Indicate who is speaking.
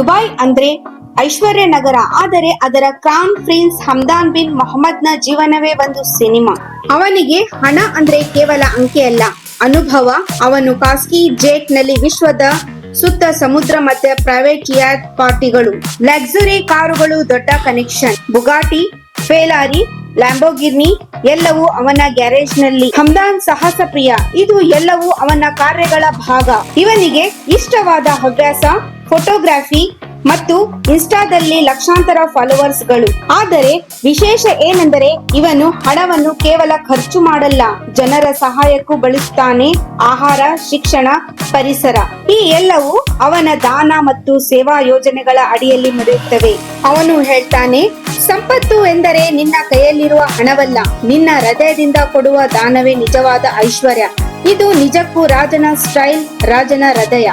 Speaker 1: Dubai ಅಂದ್ರೆ ಐಶ್ವರ್ಯ ನಗರ, ಆದರೆ ಅದರ ಕ್ರೌನ್ ಪ್ರಿನ್ಸ್ ಹಮ್ದಾನ್ ಬಿನ್ ಮೊಹಮ್ಮದ್ನ ಜೀವನವೇ ಒಂದು ಸಿನಿಮಾ. ಅವನಿಗೆ ಹಣ ಅಂದ್ರೆ ಕೇವಲ ಅಂಕೆಯಲ್ಲ, ಅನುಭವ. ಅವನು ಖಾಸಗಿ ಜೆಟ್ ನಲ್ಲಿ ವಿಶ್ವದ ಸುತ್ತ ಸಮುದ್ರ ಮಧ್ಯ ಪ್ರೈವೇಟ್ ಯಾಟ್ ಪಾರ್ಟಿಗಳು, ಲಕ್ಸುರಿ ಕಾರುಗಳು, ದೊಡ್ಡ ಕನೆಕ್ಷನ್, ಬುಗಾಟಿ, ಫೆರಾರಿ, ಲ್ಯಾಂಬೋರ್ಗಿನಿ ಎಲ್ಲವೂ ಅವನ ಗ್ಯಾರೇಜ್ ನಲ್ಲಿ. ಹಮ್ದಾನ್ ಸಾಹಸ ಪ್ರಿಯ, ಇದು ಎಲ್ಲವೂ ಅವನ ಕಾರ್ಯಗಳ ಭಾಗ. ಇವನಿಗೆ ಇಷ್ಟವಾದ ಹವ್ಯಾಸ ಫೋಟೋಗ್ರಫಿ ಮತ್ತು ಇನ್ಸ್ಟಾದಲ್ಲಿ ಲಕ್ಷಾಂತರ ಫಾಲೋವರ್ಸ್ ಗಳು. ಆದರೆ ವಿಶೇಷ ಏನೆಂದರೆ ಇವನು ಹಣವನ್ನು ಕೇವಲ ಖರ್ಚು ಮಾಡಲ್ಲ, ಜನರ ಸಹಾಯಕ್ಕೂ ಬಳಸುತ್ತಾನೆ. ಆಹಾರ, ಶಿಕ್ಷಣ, ಪರಿಸರ ಈ ಎಲ್ಲವೂ ಅವನ ದಾನ ಮತ್ತು ಸೇವಾ ಯೋಜನೆಗಳ ಅಡಿಯಲ್ಲಿ ನಡೆಯುತ್ತವೆ. ಅವನು ಹೇಳ್ತಾನೆ, ಸಂಪತ್ತು ಎಂದರೆ ನಿನ್ನ ಕೈಯಲ್ಲಿರುವ ಹಣವಲ್ಲ, ನಿನ್ನ ಹೃದಯದಿಂದ ಕೊಡುವ ದಾನವೇ ನಿಜವಾದ ಐಶ್ವರ್ಯ. ಇದು ನಿಜಕ್ಕೂ ರಾಜನ ಸ್ಟೈಲ್, ರಾಜನ ಹೃದಯ.